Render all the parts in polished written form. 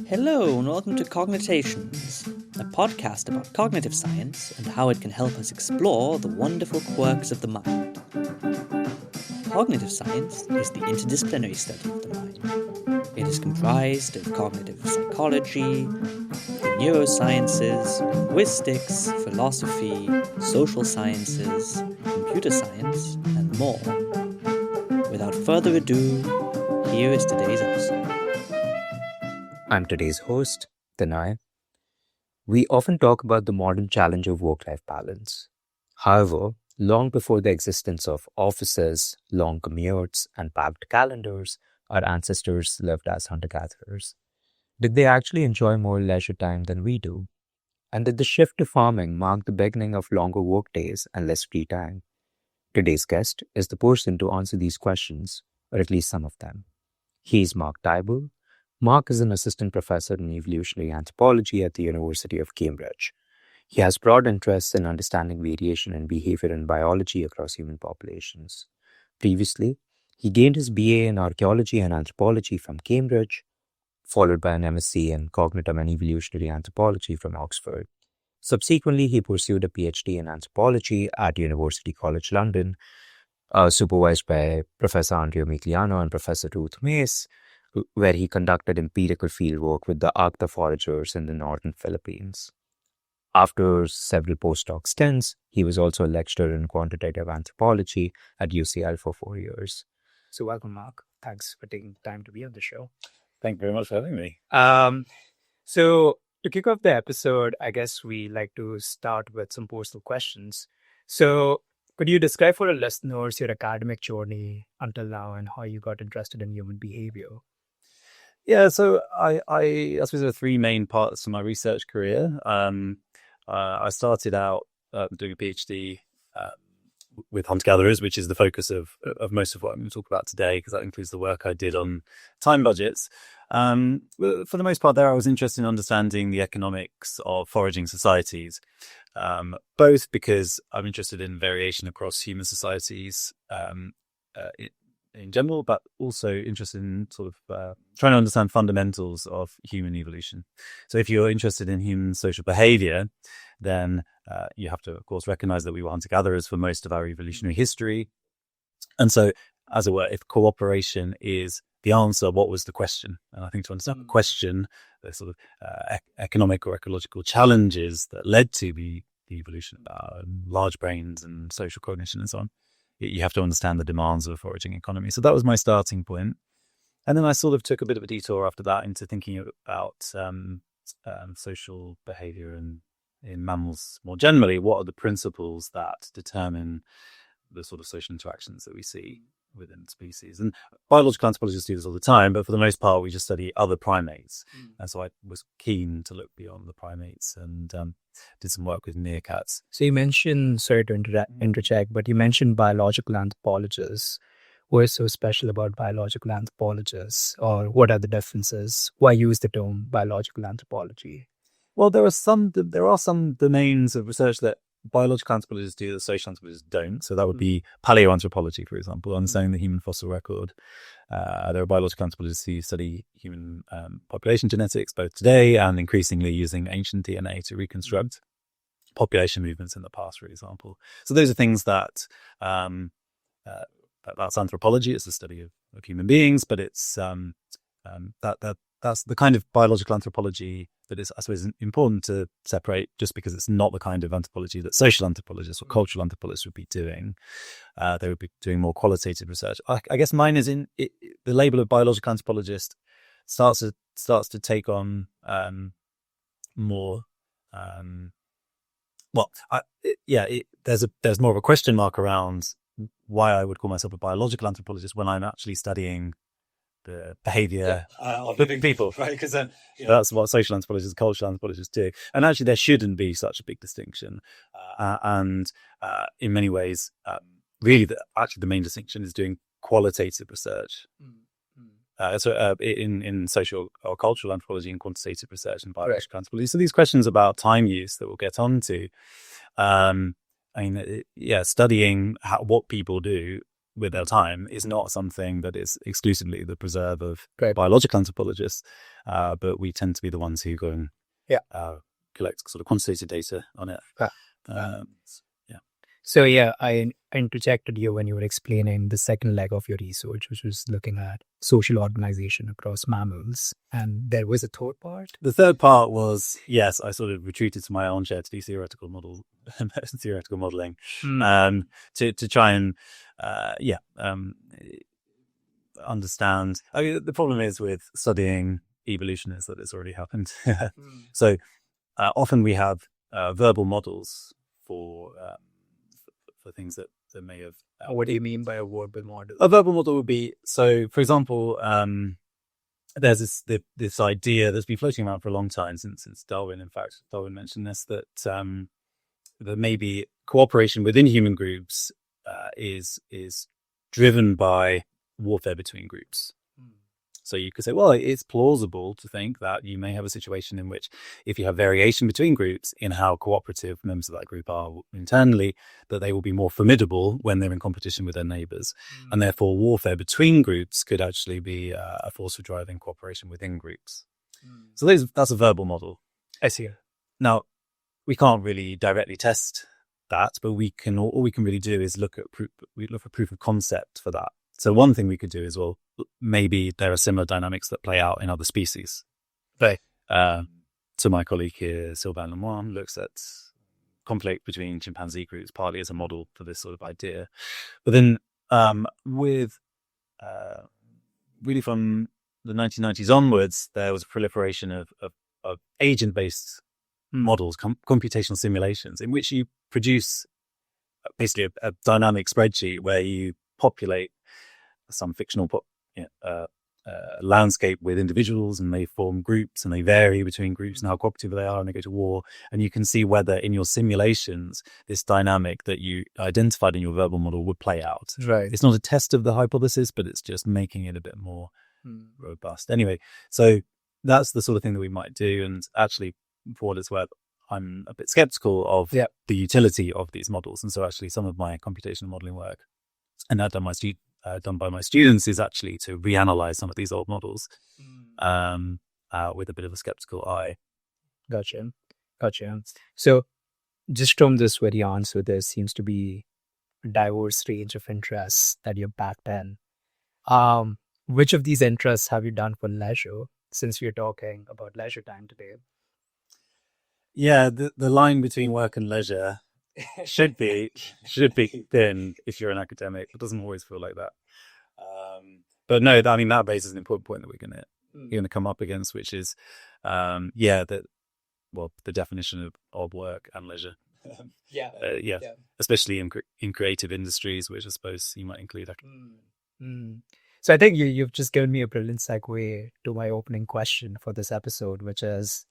Hello and welcome to Cogitations, a podcast about cognitive science and how it can help us explore the wonderful quirks of the mind. Cognitive science is the interdisciplinary study of the mind. It is comprised of cognitive psychology, the neurosciences, linguistics, philosophy, social sciences, computer science, and more. Without further ado, here is today's episode. I'm today's host, Tanay. We often talk about the modern challenge of work-life balance. However, long before the existence of offices, long commutes, and packed calendars, our ancestors lived as hunter-gatherers. Did they actually enjoy more leisure time than we do? And did the shift to farming mark the beginning of longer workdays and less free time? Today's guest is the person to answer these questions, or at least some of them. He's Mark Dyble. Mark is an assistant professor in evolutionary anthropology at the University of Cambridge. He has broad interests in understanding variation in behavior and biology across human populations. Previously, he gained his BA in Archaeology and Anthropology from Cambridge, followed by an MSc in Cognitive and Evolutionary Anthropology from Oxford. Subsequently, he pursued a PhD in Anthropology at University College London, supervised by Professor Andrea Migliano and Professor Ruth Mace, where he conducted empirical fieldwork with the Agta foragers in the northern Philippines. After several postdoc stints, he was also a lecturer in Quantitative Anthropology at UCL for 4 years. So welcome, Mark. Thanks for taking time to be on the show. Thank you very much for having me. So to kick off the episode, I guess we like to start with some personal questions. So could you describe for our listeners your academic journey until now and how you got interested in human behavior? Yeah, so I suppose there are three main parts to my research career. I started out doing a PhD with hunter-gatherers, which is the focus of most of what I'm going to talk about today, because that includes the work I did on time budgets. For the most part there, I was interested in understanding the economics of foraging societies, both because I'm interested in variation across human societies in general, but also interested in sort of trying to understand fundamentals of human evolution. So if you're interested in human social behavior, then you have to, of course, recognize that we were hunter-gatherers for most of our evolutionary history. And so, as it were, if cooperation is the answer, what was the question? And I think to understand the question, the sort of economic or ecological challenges that led to the evolution of large brains and social cognition and so on, you have to understand the demands of a foraging economy. So that was my starting point. And then I sort of took a bit of a detour after that into thinking about social behavior and in mammals more generally. What are the principles that determine the sort of social interactions that we see within species? And biological anthropologists do this all the time, but for the most part, we just study other primates. And so I was keen to look beyond the primates and did some work with meerkats. So you mentioned, sorry to interject, but you mentioned biological anthropologists. What is so special about biological anthropologists, or what are the differences? Why use the term biological anthropology? Well, there are some domains of research that biological anthropologists do that social anthropologists don't. So that would be paleoanthropology, for example, understanding the human fossil record. There are biological anthropologists who study human population genetics, both today and increasingly using ancient DNA to reconstruct population movements in the past, for example. So those are things that that's anthropology. It's the study of human beings, but it's that's the kind of biological anthropology that is, I suppose, important to separate, just because it's not the kind of anthropology that social anthropologists or cultural anthropologists would be doing. They would be doing more qualitative research. I guess mine is the label of biological anthropologist starts to take on more. There's more of a question mark around why I would call myself a biological anthropologist when I'm actually studying the behavior of living people, right? Because then that's what social anthropologists, cultural anthropologists do. And actually, there shouldn't be such a big distinction. And in many ways, really, the main distinction is doing qualitative research. In social or cultural anthropology and quantitative research and biological anthropology. So these questions about time use that we'll get onto, studying what people do with their time is not something that is exclusively the preserve of Right. biological anthropologists, but we tend to be the ones who go and collect sort of quantitative data on it. So I interjected you when you were explaining the second leg of your research, which was looking at social organization across mammals. And there was a third part. The third part was, yes, I sort of retreated to my armchair to do theoretical modeling to try and understand. I mean, the problem is with studying evolution is that it's already happened. So often we have verbal models for things that may have. What do you mean by a verbal model? A verbal model would be, so for example, there's this idea that's been floating around for a long time since Darwin. In fact, Darwin mentioned this, that that maybe cooperation within human groups is driven by warfare between groups. So you could say, well, it's plausible to think that you may have a situation in which if you have variation between groups in how cooperative members of that group are internally, that they will be more formidable when they're in competition with their neighbours. And therefore warfare between groups could actually be a force for driving cooperation within groups. So that's a verbal model. I see. Now, we can't really directly test that, but all we can really do is look for proof of concept for that. So one thing we could do is, well, maybe there are similar dynamics that play out in other species. Right. So my colleague here, Sylvain Lemoine, looks at conflict between chimpanzee groups partly as a model for this sort of idea. But then with really from the 1990s onwards, there was a proliferation of agent-based models, computational simulations, in which you produce basically a dynamic spreadsheet where you populate some fictional landscape with individuals, and they form groups and they vary between groups and how cooperative they are, and they go to war. And you can see whether in your simulations this dynamic that you identified in your verbal model would play out. Right. It's not a test of the hypothesis, but it's just making it a bit more robust. Anyway, so that's the sort of thing that we might do. And actually, for what it's worth, I'm a bit skeptical of the utility of these models. And so actually some of my computational modeling work, and that done by my students, is actually to reanalyze some of these old models with a bit of a skeptical eye. Gotcha. So just from this very answer, there seems to be a diverse range of interests that you're backed in. Which of these interests have you done for leisure, since we're talking about leisure time today? Yeah, the line between work and leisure should be thin if you're an academic. It doesn't always feel like that. But no, I mean, that raises an important point that we're going to come up against, which is, the definition of work and leisure. Especially in creative industries, which I suppose you might include. So I think you've just given me a brilliant segue to my opening question for this episode, which is,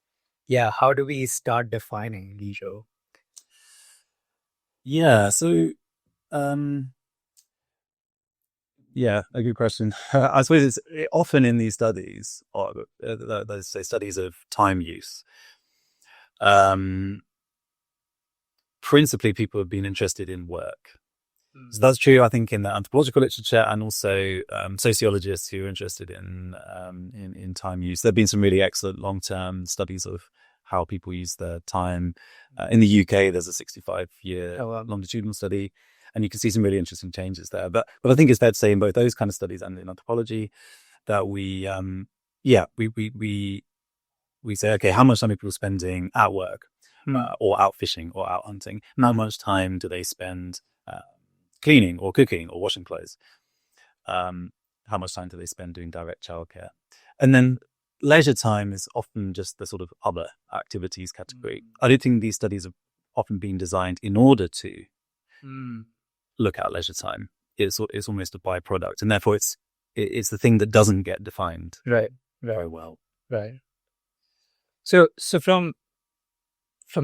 how do we start defining leisure? Yeah, so, a good question. I suppose it's often in these studies, or let's say studies of time use, principally people have been interested in work. So that's true, I think, in the anthropological literature, and also sociologists who are interested in time use. There have been some really excellent long-term studies of how people use their time. In the UK, there's a 65-year longitudinal study, and you can see some really interesting changes there. But I think it's fair to say in both those kind of studies and in anthropology that we say, okay, how much time are people spending at work or out fishing or out hunting? And how much time do they spend cleaning or cooking or washing clothes? How much time do they spend doing direct childcare? And then leisure time is often just the sort of other activities category. I don't think these studies have often been designed in order to look at leisure time. It's almost a byproduct, and therefore it's the thing that doesn't get defined very well. Right. So from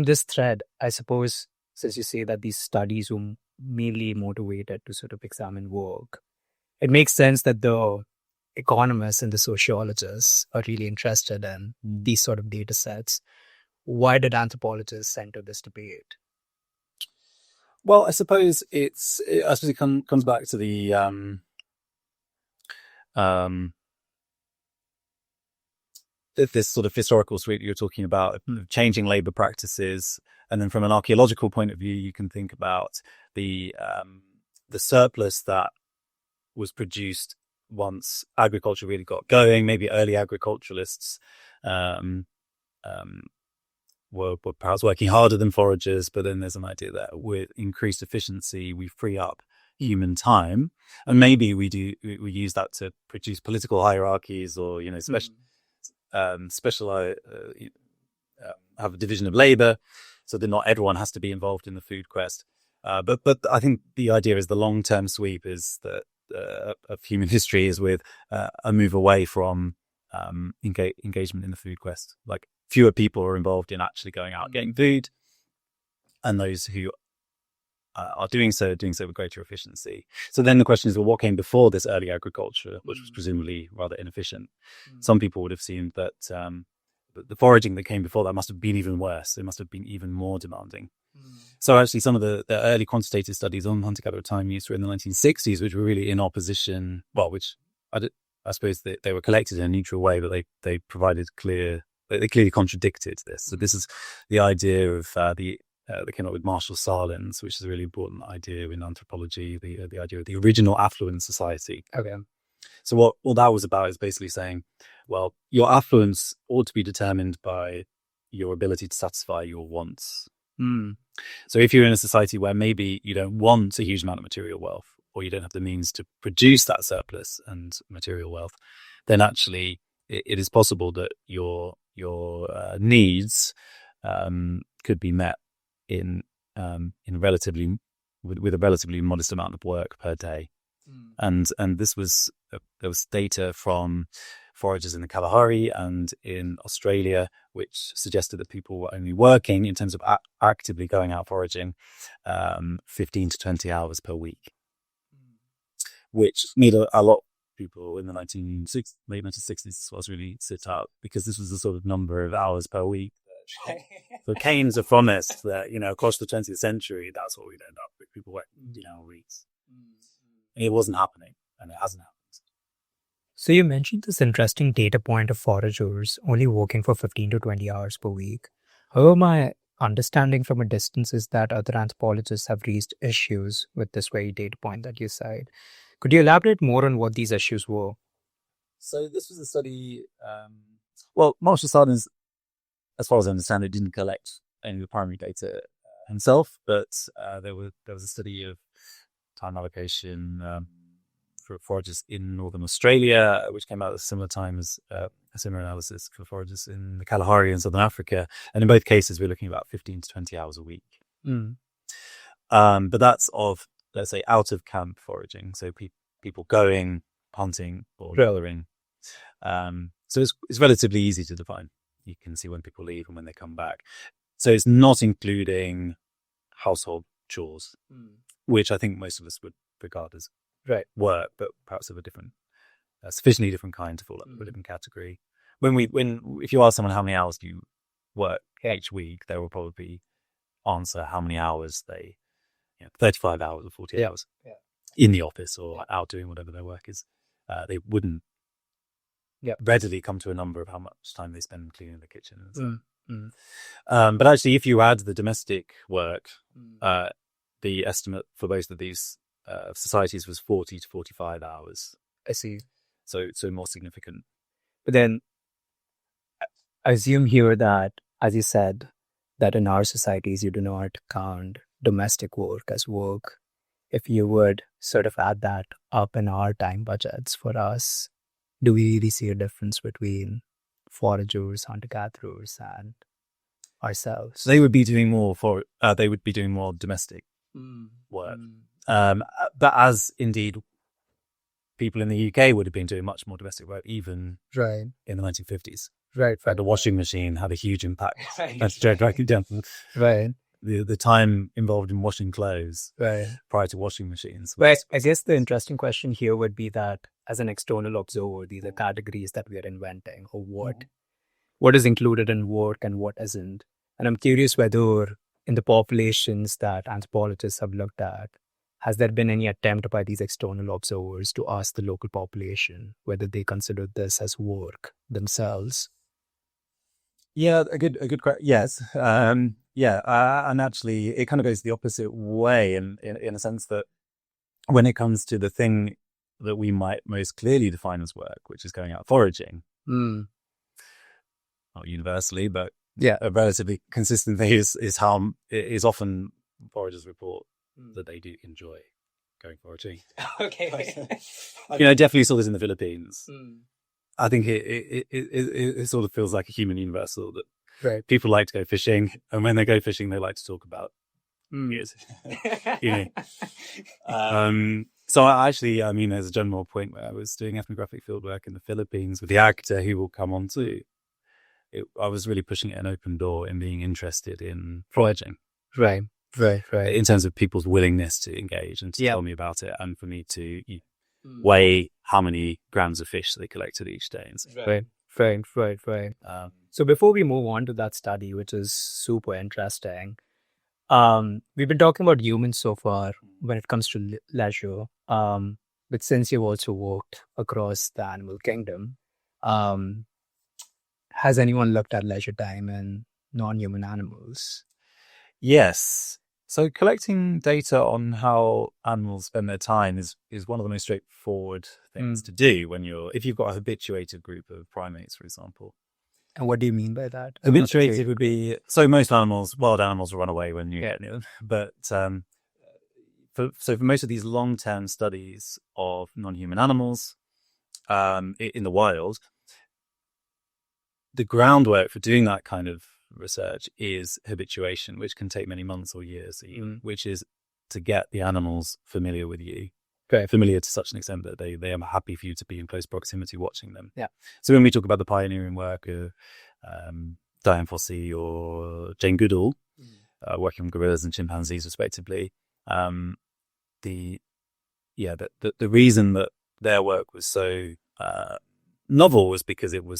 this thread, I suppose, since you say that these studies were mainly motivated to sort of examine work, it makes sense that the economists and the sociologists are really interested in these sort of data sets. Why did anthropologists enter this debate? Well, I suppose it comes back to the this sort of historical suite you're talking about, changing labor practices, and then from an archaeological point of view, you can think about the surplus that was produced once agriculture really got going. Maybe early agriculturalists were perhaps working harder than foragers, but then there's an idea that with increased efficiency, we free up human time, and maybe we use that to produce political hierarchies, or specialize, have a division of labor, so that not everyone has to be involved in the food quest. But I think the idea is the long-term sweep is that of human history is with a move away from engagement in the food quest. Like fewer people are involved in actually going out and getting food, and those who are doing so with greater efficiency. So then the question is, well, what came before this early agriculture, which was presumably rather inefficient? Some people would have seen that the foraging that came before that must have been even worse. It must have been even more demanding. So actually some of the early quantitative studies on hunter-gatherer time use were in the 1960s, which were really in opposition, which I suppose they were collected in a neutral way, but they provided they clearly contradicted this. So this is the idea of they came up with Marshall Sahlins, which is a really important idea in anthropology, the idea of the original affluent society. Okay. So what all that was about is basically saying, well, your affluence ought to be determined by your ability to satisfy your wants. So if you're in a society where maybe you don't want a huge amount of material wealth, or you don't have the means to produce that surplus and material wealth, then actually it is possible that your needs could be met in relatively with a relatively modest amount of work per day. And this was there was data from foragers in the Kalahari and in Australia, which suggested that people were only working in terms of actively going out foraging 15 to 20 hours per week, which made a lot of people in the late 1960s was really sit out, because this was the sort of number of hours per week. So Keynes are promised that, across the 20th century, that's what we'd end up with, people working 15-hour weeks. It wasn't happening, and it hasn't happened. So you mentioned this interesting data point of foragers only working for 15 to 20 hours per week. However, my understanding from a distance is that other anthropologists have raised issues with this very data point that you cite. Could you elaborate more on what these issues were? So this was a study, Marshall Sahlins, as far as I understand it, didn't collect any of the primary data himself, but there was a study of time allocation for foragers in northern Australia, which came out at a similar time as a similar analysis for foragers in the Kalahari and southern Africa. And in both cases, we're looking at about 15 to 20 hours a week. But that's of, let's say, out of camp foraging. So people going, hunting, or gathering. So it's relatively easy to define. You can see when people leave and when they come back. So it's not including household chores, which I think most of us would regard as work, but perhaps of a different, sufficiently different kind to fall under a different category. If you ask someone how many hours do you work each week, they will probably answer how many hours 35 hours or 40 hours in the office or out doing whatever their work is. They wouldn't readily come to a number of how much time they spend cleaning the kitchen. But actually, if you add the domestic work, the estimate for both of these societies was 40 to 45 hours. I see. So more significant. But then I assume here that, as you said, that in our societies, you do not count domestic work as work. If you would sort of add that up in our time budgets for us, do we really see a difference between foragers, hunter-gatherers, and ourselves? They would be doing more domestic work. But as indeed people in the UK would have been doing much more domestic work even in the 1950s. The washing machine had a huge impact. The time involved in washing clothes prior to washing machines. Well, I guess the interesting question here would be that as an external observer, these are categories that we are inventing, or what is included in work and what isn't. And I'm curious whether in the populations that anthropologists have looked at, has there been any attempt by these external observers to ask the local population whether they consider this as work themselves? Yeah, a good question. Yes. And actually it kind of goes the opposite way in a sense that when it comes to the thing that we might most clearly define as work, which is going out foraging, not universally, but a relatively consistent thing is how it is often foragers report that they do enjoy going foraging. Okay. Definitely saw this in the Philippines. I think it sort of feels like a human universal that people like to go fishing, and when they go fishing, they like to talk about years. So I actually, there's a general point where I was doing ethnographic fieldwork in the Philippines with the Agta, who will come on to. I was really pushing it an open door in being interested in foraging. Right. In terms of people's willingness to engage and to tell me about it, and for me to weigh how many grams of fish they collected each day. And stuff. Right. So before we move on to that study, which is super interesting, we've been talking about humans so far when it comes to leisure. But since you've also worked across the animal kingdom, has anyone looked at leisure time in non-human animals? Yes. So collecting data on how animals spend their time is one of the most straightforward things to do if you've got a habituated group of primates, for example. And what do you mean by that? Habituated would be, so most wild animals will run away when you get near them. But for most of these long-term studies of non-human animals in the wild, the groundwork for doing that kind of research is habituation, which can take many months or years even, which is to get the animals familiar with you, familiar to such an extent that they are happy for you to be in close proximity watching them. So when we talk about the pioneering work of Diane Fossey or Jane Goodall, working on gorillas and chimpanzees respectively, the reason that their work was so novel was because they were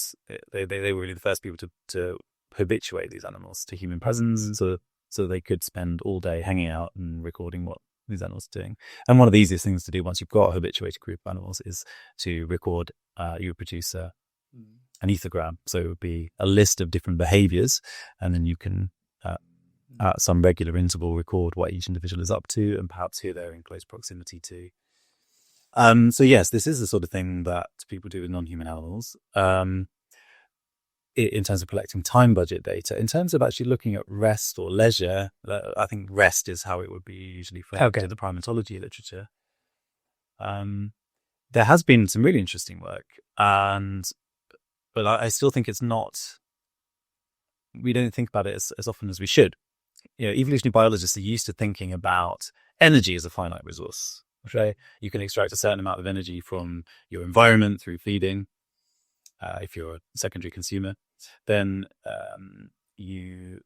really the first people to habituate these animals to human presence, so they could spend all day hanging out and recording what these animals are doing. And one of the easiest things to do once you've got a habituated group of animals is to record. You would produce an ethogram, so it would be a list of different behaviours, and then you can at some regular interval record what each individual is up to and perhaps who they're in close proximity to. So yes, this is the sort of thing that people do with non-human animals. In terms of collecting time budget data. In terms of actually looking at rest or leisure, I think rest is how it would be usually framed in the primatology literature. There has been some really interesting work, but I still think we don't think about it as often as we should. Evolutionary biologists are used to thinking about energy as a finite resource. Right? You can extract a certain amount of energy from your environment through feeding. If you're a secondary consumer, then you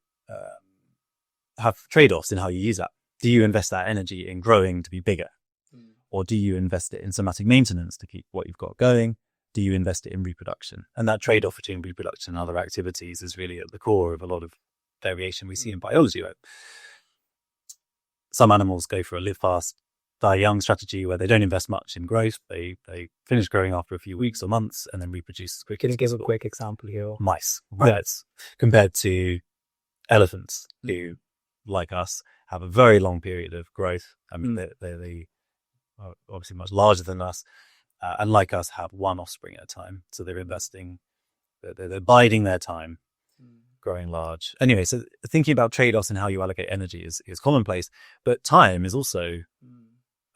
have trade-offs in how you use that. Do you invest that energy in growing to be bigger? Or do you invest it in somatic maintenance to keep what you've got going? Do you invest it in reproduction? And that trade-off between reproduction and other activities is really at the core of a lot of variation we see in biology. Right? Some animals go for a live fast, die young strategy where they don't invest much in growth. They finish growing after a few weeks or months and then reproduce as quickly. Can you give a quick example here? Mice, rats, compared to elephants, who, like us, have a very long period of growth. I mean, they are obviously much larger than us, and like us, have one offspring at a time. So they're investing, they're biding their time, growing large. Anyway, so thinking about trade-offs and how you allocate energy is commonplace, but time is also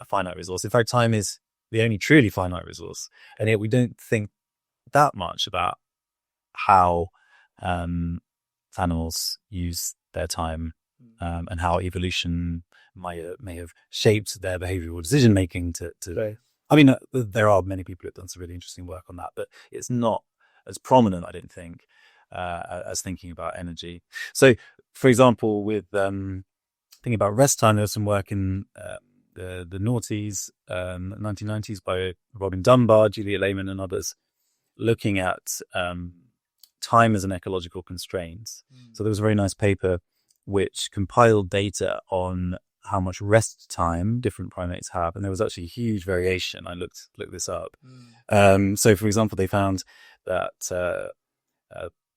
a finite resource. In fact, time is the only truly finite resource, and yet we don't think that much about how animals use their time, and how evolution may have shaped their behavioral decision making. Right. I mean, there are many people who've done some really interesting work on that, but it's not as prominent, I don't think, as thinking about energy. So, for example, with thinking about rest time, there's some work in the noughties, 1990s by Robin Dunbar, Julia Lehman and others, looking at time as an ecological constraint. So there was a very nice paper which compiled data on how much rest time different primates have, and there was actually a huge variation. I looked this up. So, for example, they found that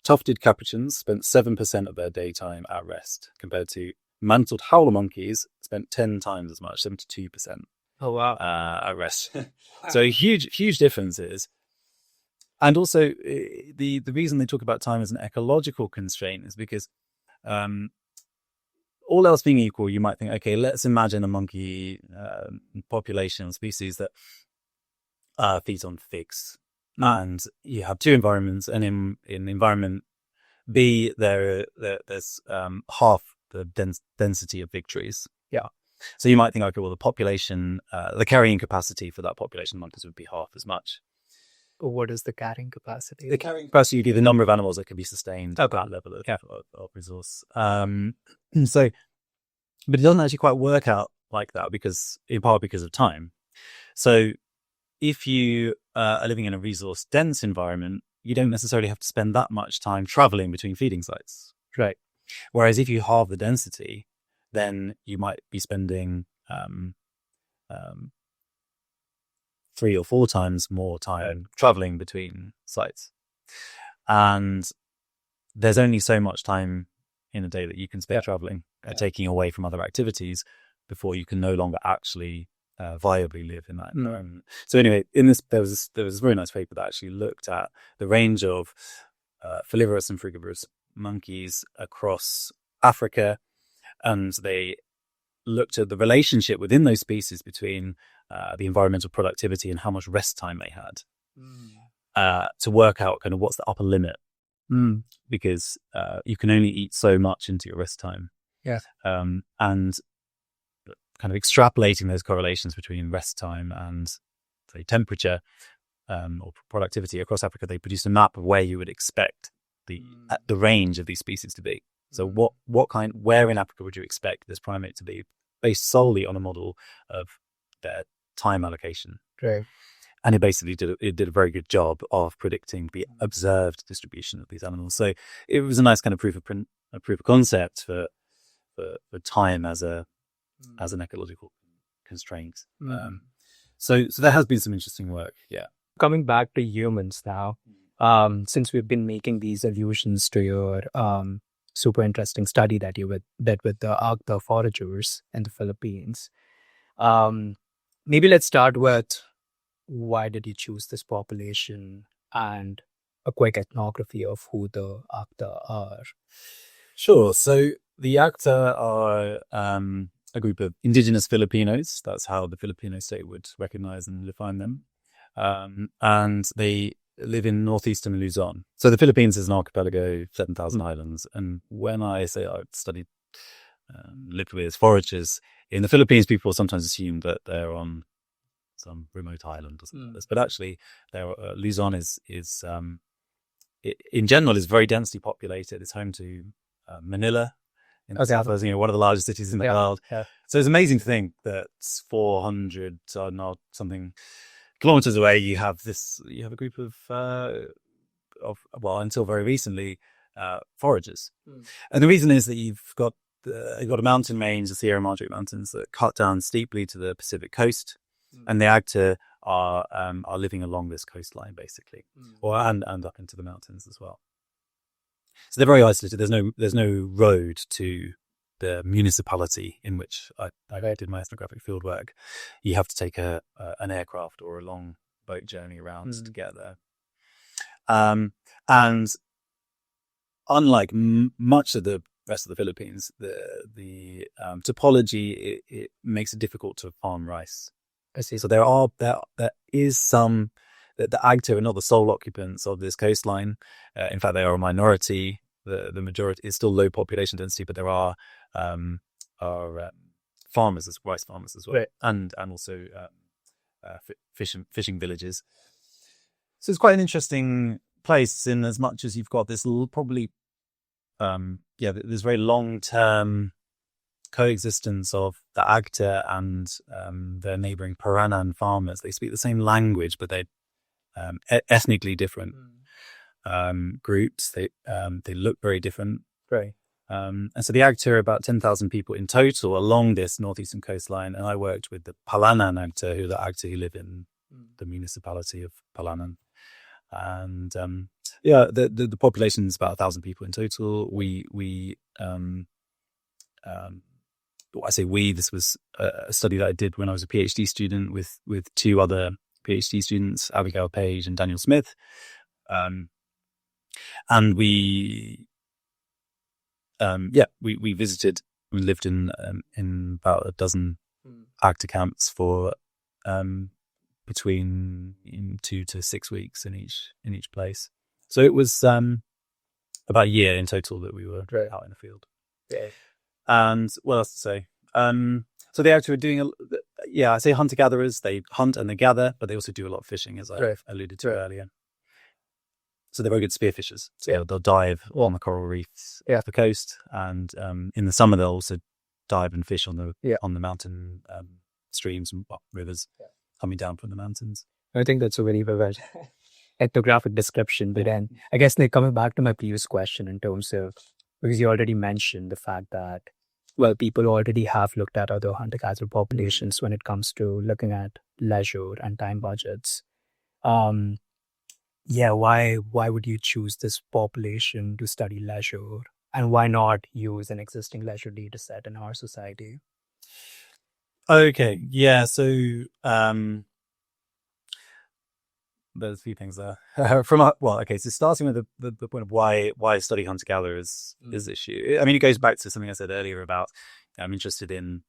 tufted capuchins spent 7% of their daytime at rest, compared to mantled howler monkeys spent 10 times as much, 72%. Oh wow! At rest. So huge differences. And also, the reason they talk about time as an ecological constraint is because, all else being equal, you might think, okay, let's imagine a monkey population or species that feeds on figs, and you have two environments, and in environment B, there's half the density of fig trees. Yeah. So you might think, okay, well, the population, the carrying capacity for that population of monkeys would be half as much. What is the carrying capacity? The carrying capacity would be the number of animals that can be sustained at that level of resource. So, but it doesn't actually quite work out like that, in part because of time. So if you are living in a resource dense environment, you don't necessarily have to spend that much time traveling between feeding sites. Right. Whereas if you halve the density, then you might be spending 3 or 4 times more time traveling between sites. And there's only so much time in a day that you can spend traveling, taking away from other activities, before you can no longer actually viably live in that environment. So anyway, in this, there was this very nice paper that actually looked at the range of folivorous and frugivorous monkeys across Africa, and they looked at the relationship within those species between the environmental productivity and how much rest time they had, to work out kind of what's the upper limit, because you can only eat so much into your rest time. Yeah. And kind of extrapolating those correlations between rest time and, say, temperature or productivity across Africa, they produced a map of where you would expect the range of these species to be. So where in Africa would you expect this primate to be, based solely on a model of their time allocation? Right. And it basically did a very good job of predicting the observed distribution of these animals. So it was a nice kind of proof of concept for time as an ecological constraint. So there has been some interesting work. Yeah. Coming back to humans now, since we've been making these allusions to your super interesting study that you did with the Agta foragers in the Philippines, maybe let's start with, why did you choose this population, and a quick ethnography of who the Agta are? Sure. So the Agta are a group of indigenous Filipinos. That's how the Filipino state would recognize and define them. And they live in northeastern Luzon. So the Philippines is an archipelago, 7,000 islands. And when I say I've studied, lived with foragers in the Philippines, people sometimes assume that they're on some remote island or something like this. But actually, Luzon is in general is very densely populated. It's home to Manila, in the south, one of the largest cities in the world. Yeah. So it's amazing to think that 400 or not something kilometers away, you have a group of until very recently, foragers. And the reason is that you've got a mountain range, the Sierra Madre Mountains, that cut down steeply to the Pacific coast, and the Agta are living along this coastline basically, and up into the mountains as well. So they're very isolated. There's no road to the municipality in which I did my ethnographic fieldwork. You have to take an aircraft or a long boat journey around to get there. And unlike much of the rest of the Philippines, the topology it makes it difficult to farm rice. I see. So there is some. The Agta are not the sole occupants of this coastline. In fact, they are a minority. The majority is still low population density, but there are farmers, rice farmers as well, right, and also fishing villages. So it's quite an interesting place, in as much as you've got this probably this very long term coexistence of the Agta and their neighboring Paranan farmers. They speak the same language, but they're ethnically different groups. They look very different. Right. And so the Agta are about 10,000 people in total along this northeastern coastline. And I worked with the Palanan Agta, who live in the municipality of Palanan. And the population is about 1,000 people in total. I say we, this was a study that I did when I was a PhD student with two other PhD students, Abigail Page and Daniel Smith. And we visited, we lived in about a dozen Agta camps for between 2 to 6 weeks in each place. So it was about a year in total that we were out in the field. Yeah. And what else to say? So they actually were doing I say hunter-gatherers. They hunt and they gather, but they also do a lot of fishing, as I alluded to earlier. So they're very good spearfishers. So they'll dive on the coral reefs off the coast, and in the summer they'll also dive and fish on the mountain streams and rivers coming down from the mountains. I think that's a very vivid ethnographic description. But then I guess coming back to my previous question in terms of, because you already mentioned the fact that, well, people already have looked at other hunter-gatherer populations when it comes to looking at leisure and time budgets. Why would you choose this population to study leisure, and why not use an existing leisure data set in our society? Okay, so there's a few things there. So starting with the point of why study hunter-gatherers is issue. I mean, it goes back to something I said earlier about I'm interested in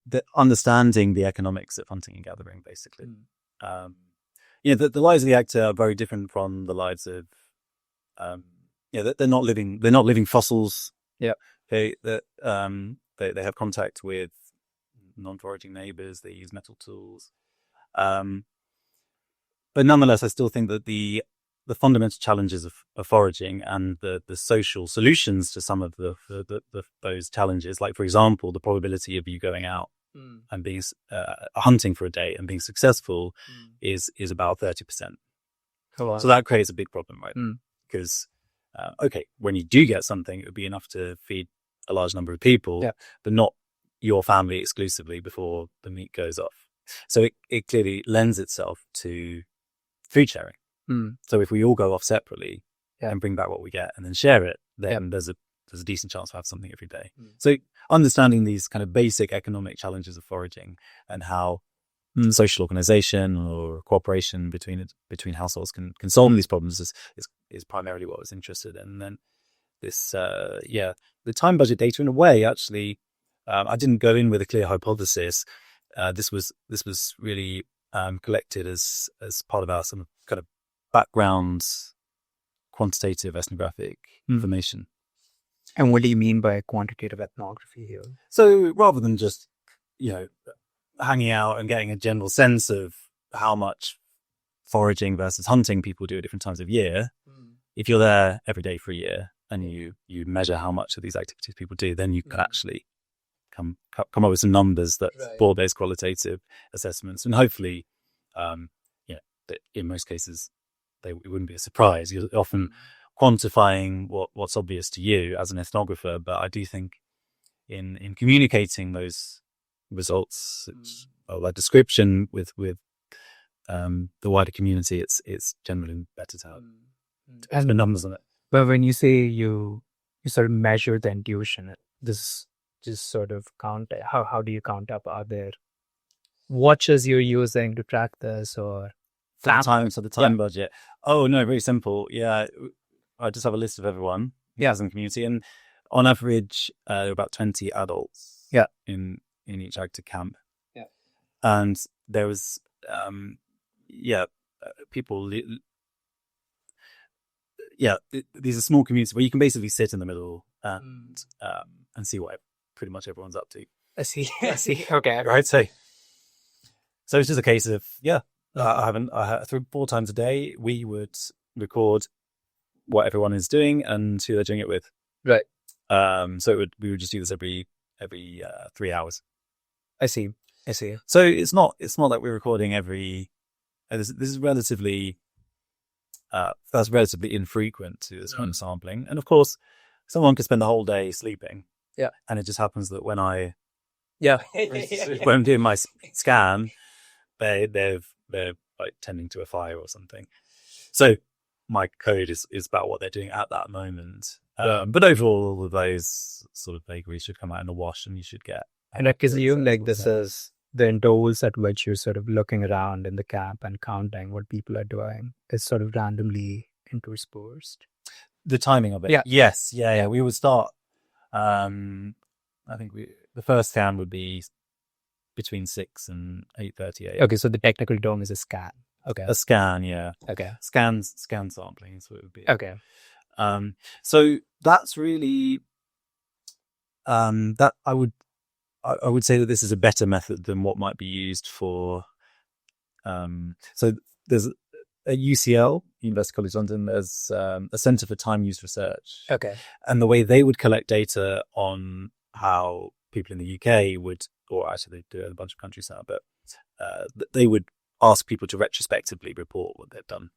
the understanding the economics of hunting and gathering, basically. The lives of the Agta are very different from the lives of they're not living fossils. They have contact with non-foraging neighbors. They use metal tools, but nonetheless, I still think that the fundamental challenges of foraging and the social solutions to some of those challenges, like for example, the probability of you going out and being hunting for a day and being successful is about 30%. So that creates a big problem, right? Because when you do get something, it would be enough to feed a large number of people, but not your family exclusively before the meat goes off. So it clearly lends itself to food sharing. So if we all go off separately and bring back what we get and then share it, then there's a decent chance to have something every day. So understanding these kind of basic economic challenges of foraging and how social organization or cooperation between households can solve these problems is primarily what I was interested in. And then this the time budget data, in a way, actually, I didn't go in with a clear hypothesis. This was really collected as part of our sort of kind of background quantitative ethnographic information. And what do you mean by quantitative ethnography here? So rather than just hanging out and getting a general sense of how much foraging versus hunting people do at different times of year, if you're there every day for a year and you measure how much of these activities people do, then you can actually come up with some numbers that broad-based qualitative assessments, and hopefully, that in most cases, it wouldn't be a surprise. You're often quantifying what's obvious to you as an ethnographer, but I do think in communicating those results, that description with the wider community, it's generally better to have the numbers on it. But when you say you sort of measure the intuition, this just sort of count. How do you count up? Are there watches you're using to track this, or the time budget? Oh no, very simple. I just have a list of everyone as in the community, and on average, there are about 20 adults in each Agta camp. And there was people. These are small communities where you can basically sit in the middle and see what pretty much everyone's up to. I see. Okay. Right. So it's just a case of I 4 times a day we would record what everyone is doing and who they're doing it with. Right. So we would just do this every 3 hours. I see. So it's not like we're recording every. This is relatively that's relatively infrequent to this kind of sampling. And of course, someone could spend the whole day sleeping. Yeah. And it just happens that when I'm when doing my scan, they're like tending to a fire or something. So my code is about what they're doing at that moment. But overall, all of those sort of vagaries should come out in a wash, and you should get. And I presume like this is the intervals at which you're sort of looking around in the camp and counting what people are doing is sort of randomly interspersed. The timing of it. Yeah. Yes. Yeah. We would start. I think the first scan would be between 6 and 8:30 a.m. Okay, so the technical term is a scan. Okay. A scan, yeah. Okay. Scan sampling is what it would be. Okay. So that's really that I would say that this is a better method than what might be used for. So there's at UCL, University College London, there's a Centre for Time Use Research. Okay. And the way they would collect data on how people in the UK would, or actually they do it in a bunch of countries now, but they would ask people to retrospectively report what they've done,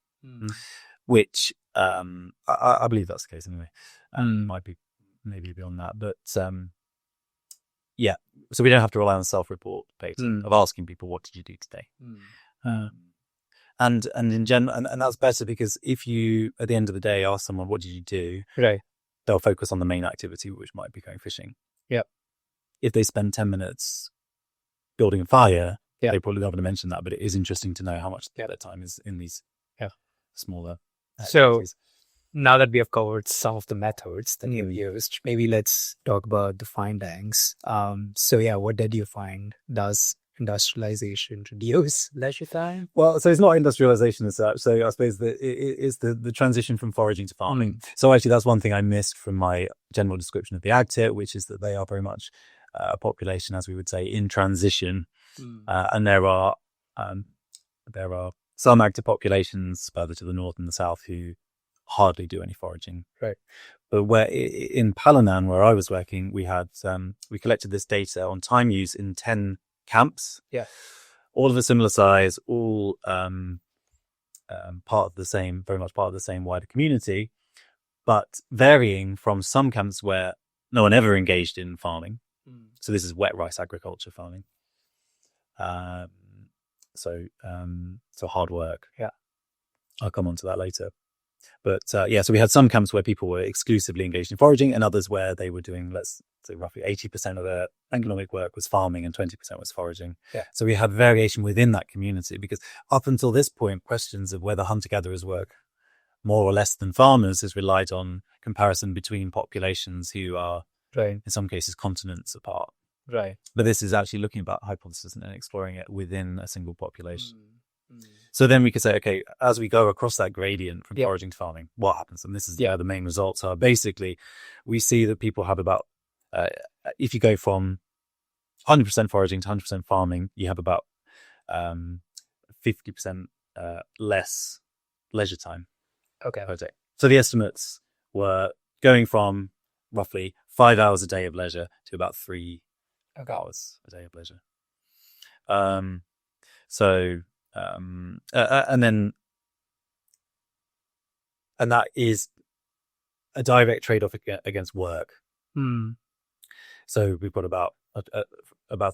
which I believe that's the case anyway. Might be maybe beyond that, but yeah. So we don't have to rely on self-report data of asking people, what did you do today? And in general, and that's better because if you, at the end of the day, ask someone, what did you do? Right. They'll focus on the main activity, which might be going fishing. Yep. If they spend 10 minutes building a fire, Yeah. they probably don't want to mention that, but it is interesting to know how much their time is in these smaller activities. So now that we have covered some of the methods that you've used, maybe let's talk about the findings. So yeah, what did you find? Does industrialization reduce leisure time? Well, so it's not industrialization as such. So I suppose it is the transition from foraging to farming. So actually, that's one thing I missed from my general description of the Agta, which is that they are very much a population, as we would say, in transition. And there are some Agta populations further to the north and the south who hardly do any foraging. Right. But where in Palanan, where I was working, we had we collected this data on time use in 10 camps. Yeah. All of a similar size, all part of the same, very much part of the same wider community, but varying from some camps where no one ever engaged in farming. So this is wet rice agriculture farming. So hard work. Yeah. I'll come on to that later. But so we had some camps where people were exclusively engaged in foraging, and others where they were doing, let's say, roughly 80% of their economic work was farming and 20% was foraging. Yeah. So we had variation within that community, because up until this point, questions of whether hunter-gatherers work more or less than farmers has relied on comparison between populations who are, right, in some cases, continents apart. Right. But this is actually looking about hypothesis and exploring it within a single population. So then we could say, okay, as we go across that gradient from foraging to farming, what happens? And this is the main results are. Basically, we see that people have about, if you go from 100% foraging to 100% farming, you have about 50% less leisure time per day. So the estimates were going from roughly 5 hours a day of leisure to about 3 hours a day of leisure. And that is a direct trade-off against work. So we've got about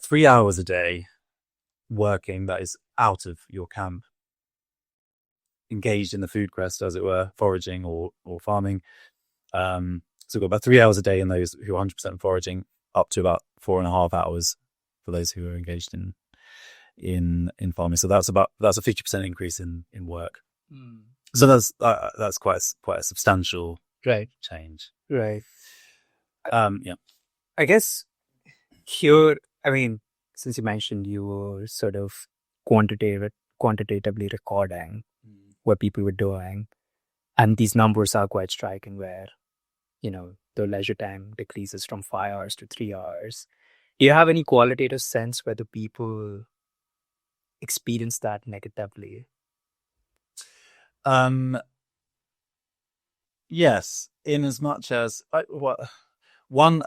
3 hours a day working that is out of your camp, engaged in the food quest, as it were, foraging or farming. So we've got about 3 hours a day in those who are 100% foraging, up to about 4.5 hours for those who are engaged in farming. So that's a 50% increase in work. So that's quite a substantial change. Right. Yeah. I guess here, I mean, since you mentioned you were sort of quantitatively recording what people were doing, and these numbers are quite striking where, the leisure time decreases from 5 hours to 3 hours. Do you have any qualitative sense whether people experience that negatively? Yes, in as much as one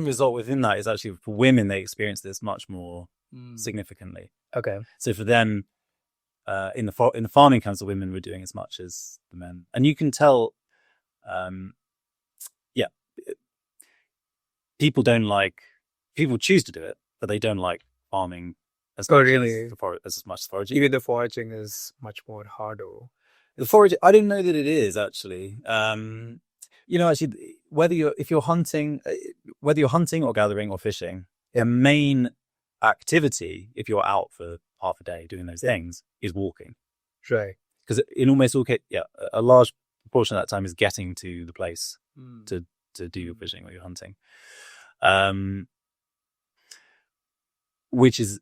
result within that is actually for women, they experience this much more significantly. Okay. So for them, in the farming camps, the women were doing as much as the men, and you can tell. People choose to do it, but they don't like farming as much as much as foraging. Even the foraging is much more harder. The foraging, I didn't know that it is actually. Actually, whether you're hunting or gathering or fishing, the main activity, if you're out for half a day doing those things, is walking. Right. Because in almost all cases, a large proportion of that time is getting to the place to do your fishing or your hunting. Which is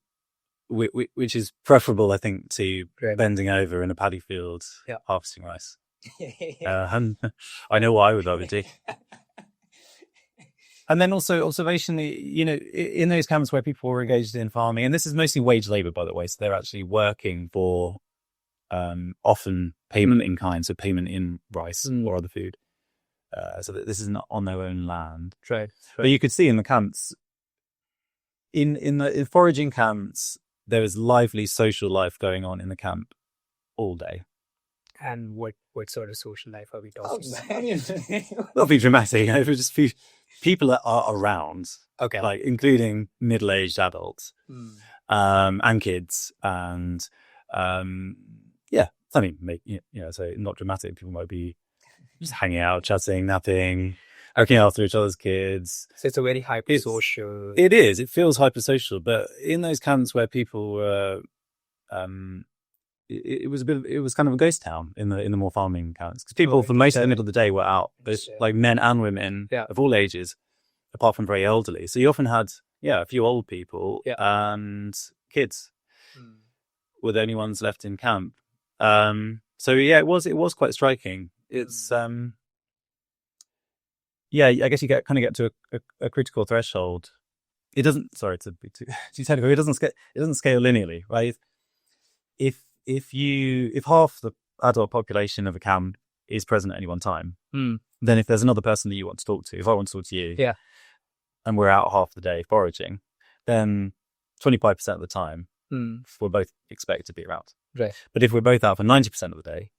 preferable, I think, to bending over in a paddy field harvesting rice. I know what I would rather do. And then also observation, in those camps where people were engaged in farming, and this is mostly wage labor, by the way, so they're actually working for often payment in kind, so payment in rice or other food. So that this is not on their own land. Right. But you could see in the camps, in the foraging camps, there is lively social life going on in the camp all day. And what sort of social life are we talking about? Not be dramatic. If it's just people that are around, okay, like including middle-aged adults, and kids, and so not dramatic. People might be just hanging out, chatting, napping, looking after each other's kids. So it's a very hyper-social. It is. It feels hyper-social. But in those camps where people were, it was kind of a ghost town in the more farming camps, because people for most of the middle of the day were out, both like men and women of all ages, apart from very elderly. So you often had a few old people and kids were the only ones left in camp. It was quite striking. It's I guess you get to a critical threshold. It doesn't. Sorry to be too technical. It doesn't scale linearly, right? If half the adult population of a camp is present at any one time, then if there's another person that you want to talk to, if I want to talk to you, and we're out half the day foraging, then 25% of the time we're both expected to be around. Right. But if we're both out for 90% of the day,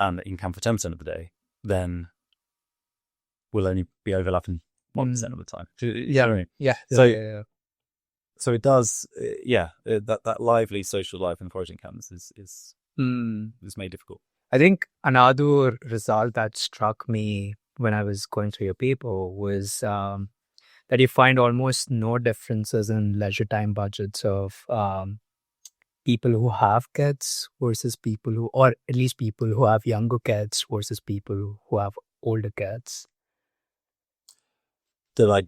and in camp for 10% of the day, then we'll only be overlapping 1% of the time. So it does, that lively social life in foraging camps is made difficult. I think another result that struck me when I was going through your paper was that you find almost no differences in leisure time budgets of people who have kids versus people or at least people who have younger kids versus people who have older kids. I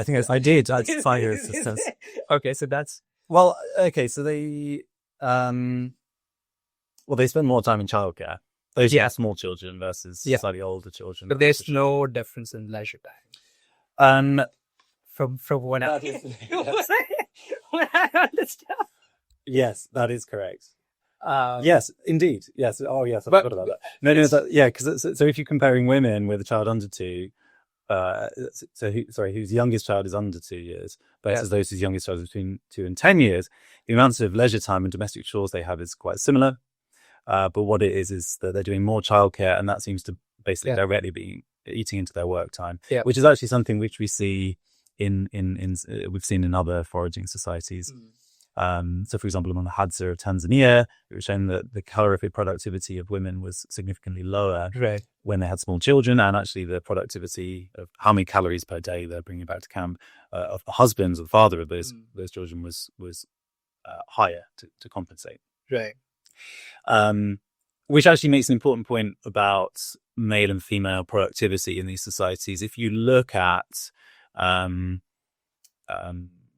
think I did. That's 5 years. Okay, so that's... Well, okay, so they... they spend more time in childcare. Those small children versus slightly older children. But there's no difference in leisure time. From when I understand. Yes, that is correct. Yes, indeed. Yes. Oh, yes. I forgot about that. No. Because so if you're comparing women with a child under 2, whose youngest child is under 2 years versus those whose youngest child is between 2 and 10 years, the amount of leisure time and domestic chores they have is quite similar. But what it is that they're doing more childcare, and that seems to basically directly be eating into their work time, which is actually something which we see we've seen in other foraging societies. So, for example, among the Hadza of Tanzania, it was shown that the calorific productivity of women was significantly lower when they had small children, and actually the productivity of how many calories per day they're bringing back to camp of the husbands or the father of those children was higher to compensate. Right. Which actually makes an important point about male and female productivity in these societies. If you look at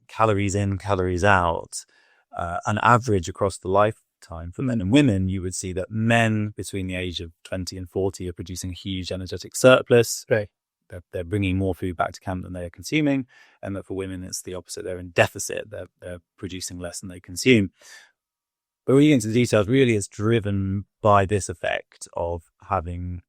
calories in, calories out, an average across the lifetime for men and women, you would see that men between the age of 20 and 40 are producing a huge energetic surplus. Right. They're bringing more food back to camp than they are consuming, and that for women it's the opposite. They're in deficit. They're producing less than they consume. But when you get into the details, really it's driven by this effect of having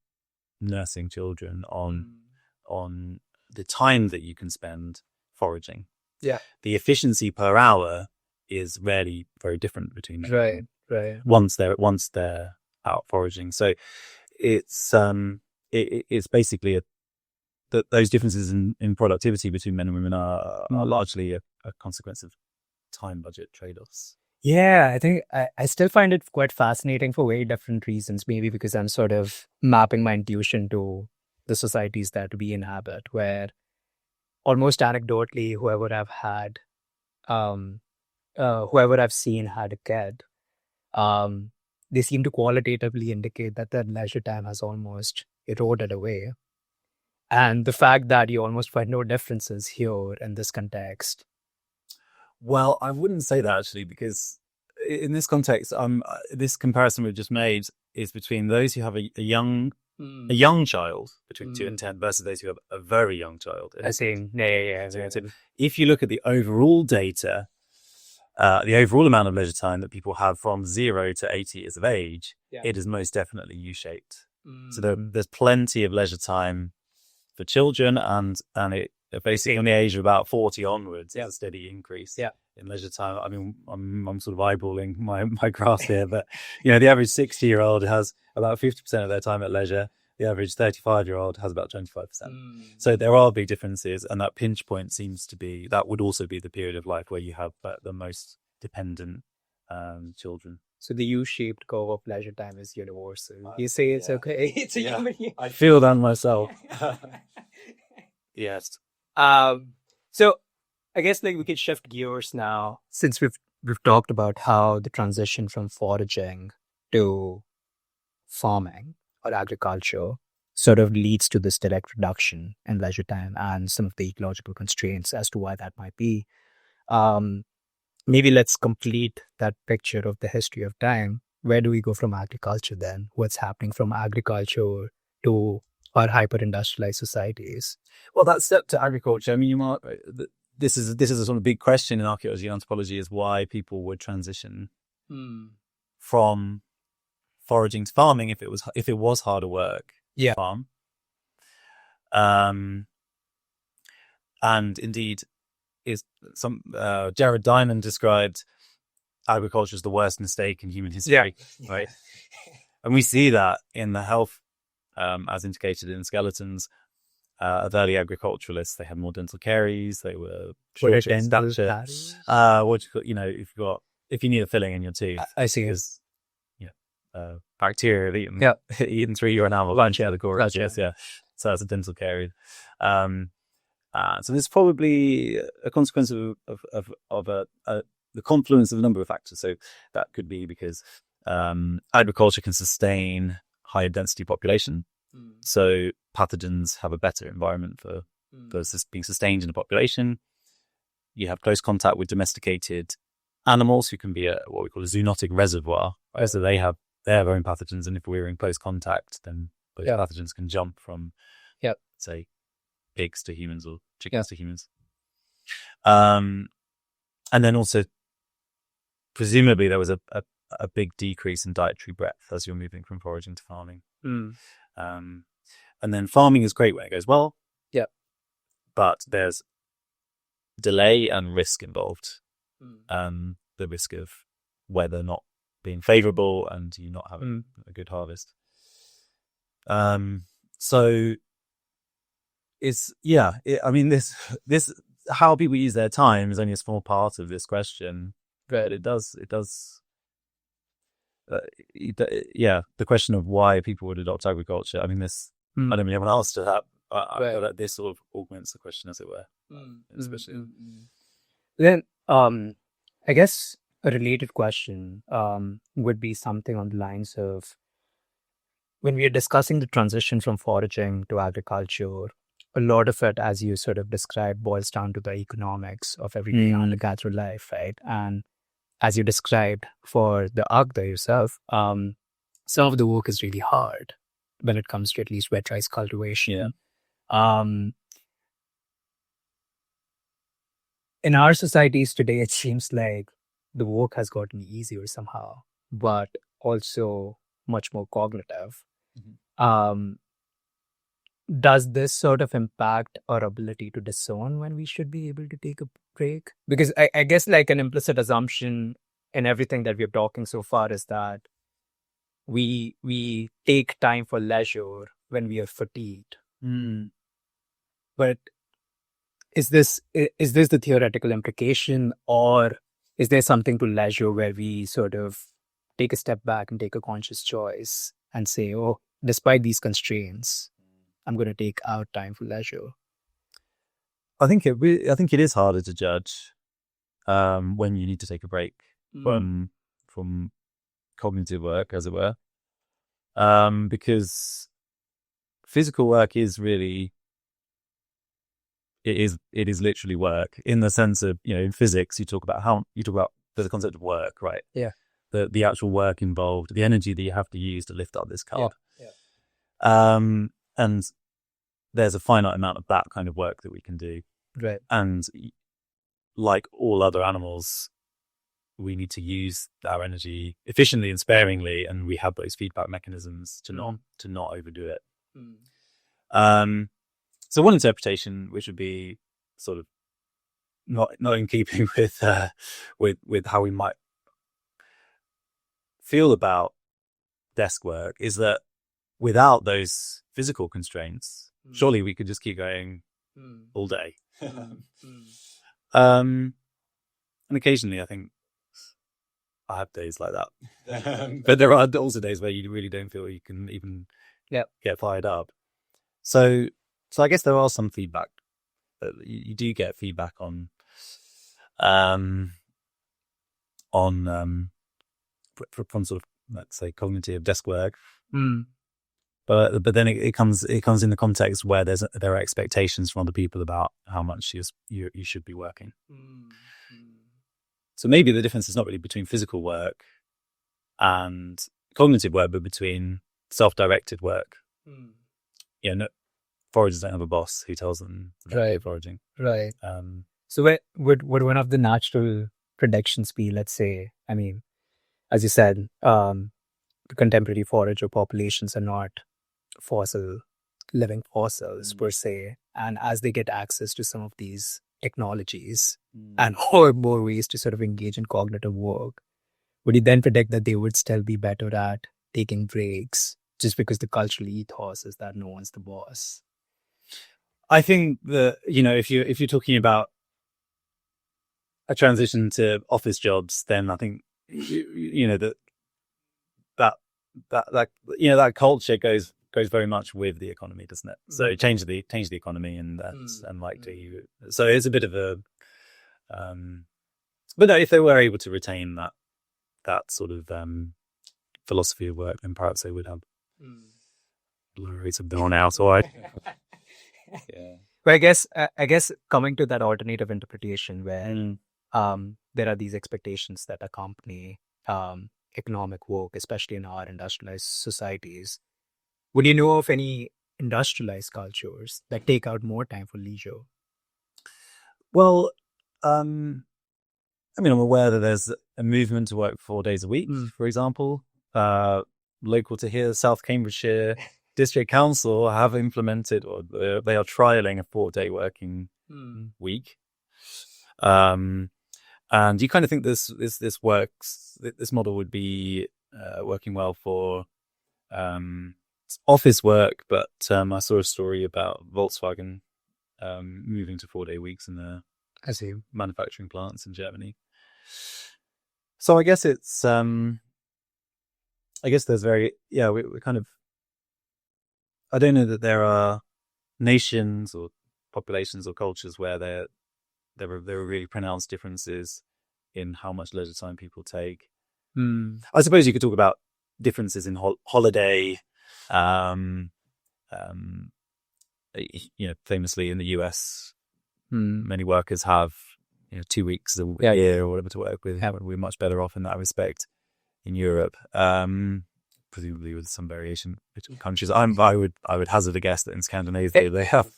nursing children on the time that you can spend foraging. Yeah. The efficiency per hour is rarely very different between them. Right. Once they're out foraging. So it's basically that those differences in productivity between men and women are largely a consequence of time budget trade-offs. Yeah, I think I still find it quite fascinating for very different reasons. Maybe because I'm sort of mapping my intuition to the societies that we inhabit, where almost anecdotally, whoever I've seen had a kid, they seem to qualitatively indicate that their leisure time has almost eroded away. And the fact that you almost find no differences here in this context. Well, I wouldn't say that actually, because in this context, this comparison we've just made is between those who have a young child between 2 and 10 versus those who have a very young child. I see. Yeah. If you look at the overall data, the overall amount of leisure time that people have from 0 to 80 years of age, it is most definitely U-shaped. So there's plenty of leisure time for children, and it basically on the age of about 40 onwards, it's a steady increase in leisure time. I mean, I'm sort of eyeballing my graphs here, but the average 60-year-old has about 50% of their time at leisure. The average 35-year-old has about 25%. So there are big differences, and that pinch point seems to be, that would also be the period of life where you have the most dependent children. So the U-shaped curve of leisure time is universal. You say it's okay. It's a human. I feel that myself. Yes. So I guess we could shift gears now, since we've talked about how the transition from foraging to farming or agriculture sort of leads to this direct reduction in leisure time and some of the ecological constraints as to why that might be. Maybe let's complete that picture of the history of time. Where do we go from agriculture then? What's happening from agriculture to our hyper-industrialized societies? Well, that step to agriculture, I mean, this is a sort of big question in archaeology and anthropology, is why people would transition from foraging to farming if it was harder work to farm. And indeed, Jared Diamond described agriculture as the worst mistake in human history, right? And we see that in the health, as indicated in skeletons of early agriculturalists. They had more dental caries. They were shorter in stature. If you need a filling in your tooth, I see. Bacteria have eaten through your enamel. The core. Yes. So that's a dental caries. So this is probably a consequence of the confluence of a number of factors. So that could be because agriculture can sustain higher density population. So pathogens have a better environment for being sustained in a population. You have close contact with domesticated animals who can be what we call a zoonotic reservoir. Right? So they have their own pathogens, and if we're in close contact, then those pathogens can jump from, say, pigs to humans or chickens to humans. And then also, presumably, there was a big decrease in dietary breadth as you're moving from foraging to farming. And then farming is great when it goes well. But there's delay and risk involved. The risk of weather not being favourable and you not having a good harvest. So it's this how people use their time is only a small part of this question, but it does the question of why people would adopt agriculture. I mean, this I don't really have an answer to that. I feel that this sort of augments the question, as it were. Especially then, I guess a related question would be something on the lines of, when we are discussing the transition from foraging to agriculture, a lot of it, as you sort of described, boils down to the economics of everyday hunter-gatherer life, right? And as you described for the Agta yourself, some of the work is really hard when it comes to at least wet rice cultivation. In our societies today, it seems like the work has gotten easier somehow, but also much more cognitive. does this sort of impact our ability to discern when we should be able to take a break? Because I guess like an implicit assumption in everything that we're talking so far is that we take time for leisure when we are fatigued. But is this the theoretical implication, or is there something to leisure where we sort of take a step back and take a conscious choice and say, oh, despite these constraints, I'm going to take out time for leisure? I think it is harder to judge when you need to take a break from cognitive work, as it were, because physical work is really it is literally work, in the sense of, in physics you talk about the concept of work, right? Yeah. The actual work involved, the energy that you have to use to lift up this cup. Yeah. And there's a finite amount of that kind of work that we can do. Right. And like all other animals, we need to use our energy efficiently and sparingly, and we have those feedback mechanisms to not overdo it. So one interpretation, which would be sort of not in keeping with how we might feel about desk work, is that without those physical constraints, surely we could just keep going all day. And occasionally I think I have days like that. But there are also days where you really don't feel you can even get fired up. So I guess there are some feedback. You do get feedback on from sort of, let's say, cognitive desk work. But then it comes in the context where there are expectations from other people about how much you should be working. So maybe the difference is not really between physical work and cognitive work, but between self-directed work. Foragers don't have a boss who tells them about foraging. Right. So would one of the natural predictions be, let's say, I mean, as you said, contemporary forager populations are not living fossils per se, and as they get access to some of these technologies and more ways to sort of engage in cognitive work, would you then predict that they would still be better at taking breaks just because the cultural ethos is that no one's the boss? I think that, if you're talking about a transition to office jobs, then I think that culture goes very much with the economy, doesn't it? So change the economy, and that's unlikely. So it's a bit of a but no, if they were able to retain that sort of philosophy of work, then perhaps they would have lower rates of burnout. Or But I guess coming to that alternative interpretation where there are these expectations that accompany economic work, especially in our industrialized societies, would you know of any industrialized cultures that take out more time for leisure? Well, I'm aware that there's a movement to work 4 days a week, for example. Local to here, South Cambridgeshire District Council have implemented, or they are trialing, a 4-day working week. And you kind of think this works. This model would be working well for office work, but I saw a story about Volkswagen moving to 4-day weeks in their manufacturing plants in Germany. So I guess it's there's we kind of, I don't know that there are nations or populations or cultures where there are really pronounced differences in how much leisure time people take. I suppose you could talk about differences in holiday. Famously in the US, many workers have 2 weeks a year or whatever to work with. We're much better off in that respect in Europe, presumably with some variation between countries. I would hazard a guess that in Scandinavia they have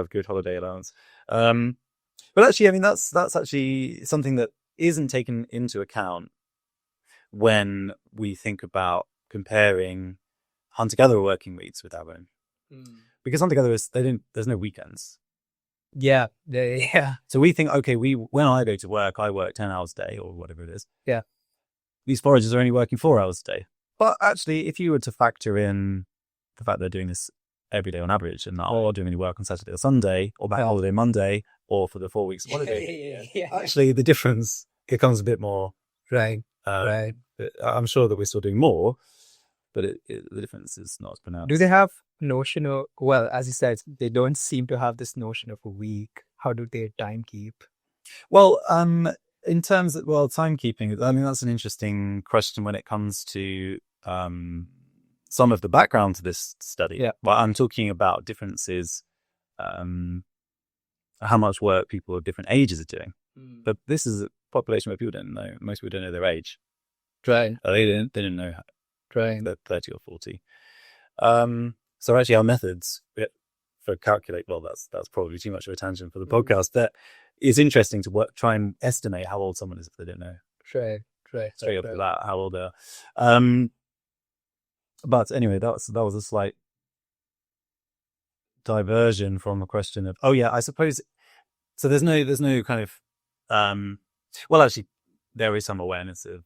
good holiday allowance. But actually, I mean, that's actually something that isn't taken into account when we think about comparing hunter-gatherer working weeks with our own. because hunter-gatherer is, there's no weekends. Yeah. So we think, okay, when I go to work, I work 10 hours a day or whatever it is. Yeah. These foragers are only working 4 hours a day. But actually, if you were to factor in the fact they're doing this every day on average, and not doing any work on Saturday or Sunday, or back holiday Monday, or for the 4 weeks of holiday, actually the difference becomes a bit more. Right. I'm sure that we're still doing more, but the difference is not as pronounced. Do they have notion of, well, as you said, they don't seem to have this notion of a week. How do they time keep? Well, in terms of, timekeeping, I mean, that's an interesting question when it comes to some of the background to this study. Yeah. Well, I'm talking about differences, how much work people of different ages are doing. But this is a population where people don't know. Most people don't know their age. Right. They didn't know Right. they're 30 or 40. So actually our methods for calculate, well, that's probably too much of a tangent for the podcast. That it's interesting to try and estimate how old someone is if they don't know. Right. Straight up to that, how old they are. But anyway, that was a slight diversion from a question of, I suppose, so there's no kind of, well, actually, there is some awareness of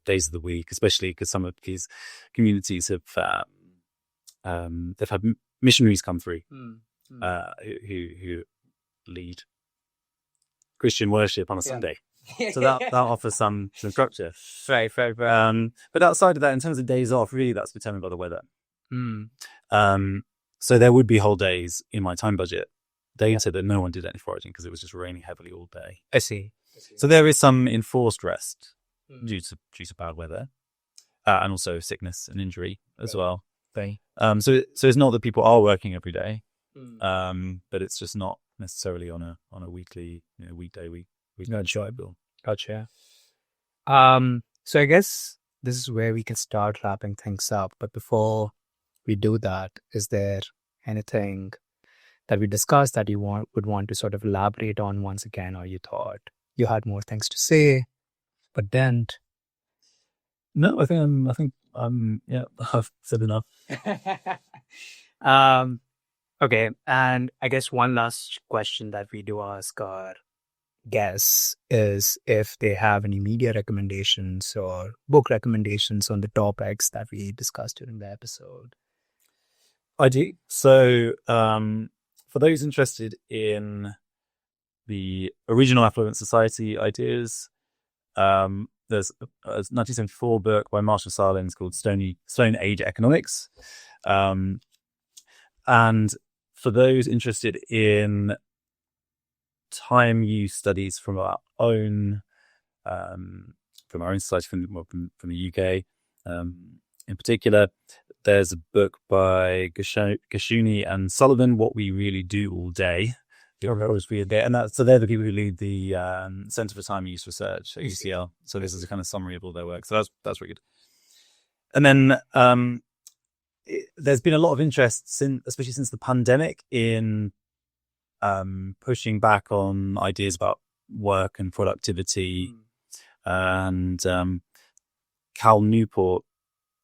days of the week, especially because some of these communities have they've had missionaries come through who lead Christian worship on a Sunday. So that offers some structure. Right. But outside of that, in terms of days off, really that's determined by the weather. So there would be whole days in my time budget. They said that no one did any foraging because it was just raining heavily all day. I see. So there is some enforced rest due to bad weather, and also sickness and injury as well. Right. So it's not that people are working every day, but it's just not necessarily on a weekly, weekday week. Gotcha. So I guess this is where we can start wrapping things up. But before we do that, is there anything that we discussed that you would want to sort of elaborate on once again, or you thought you had more things to say, but didn't? No, I think I've said enough. Okay, and I guess one last question that we do ask our guests is if they have any media recommendations or book recommendations on the topics that we discussed during the episode. I do. So for those interested in the original affluent society ideas, there's a 1974 book by Marshall Salins called Stone Age Economics. And for those interested in time use studies from our own society, from the UK in particular, there's a book by Gashuni and Sullivan, What We Really Do All Day. And so they're the people who lead the Centre for Time Use Research at UCL. So this is a kind of summary of all their work. So that's really good. And then there's been a lot of interest, especially since the pandemic, in pushing back on ideas about work and productivity. And Cal Newport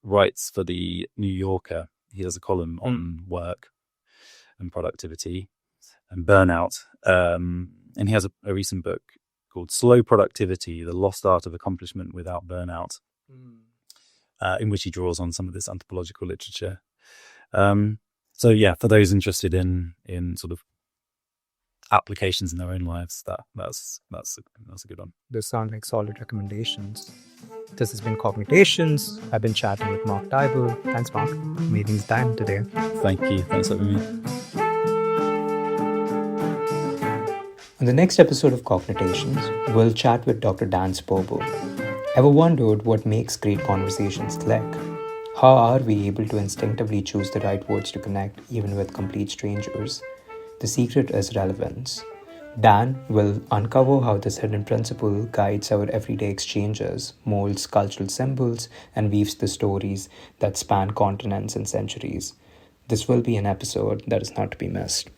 writes for the New Yorker. He does a column on work and productivity and burnout. And he has a recent book called Slow Productivity, The Lost Art of Accomplishment Without Burnout, in which he draws on some of this anthropological literature. So yeah, for those interested in sort of applications in their own lives, that's a good one. Those sound like solid recommendations. This has been Cogitations. I've been chatting with Mark Dyble. Thanks, Mark, for making the time today. Thank you. Thanks for having me. On the next episode of Cogitations, we'll chat with Dr. Dan Spobo. Ever wondered what makes great conversations click? How are we able to instinctively choose the right words to connect even with complete strangers? The secret is relevance. Dan will uncover how this hidden principle guides our everyday exchanges, molds cultural symbols, and weaves the stories that span continents and centuries. This will be an episode that is not to be missed.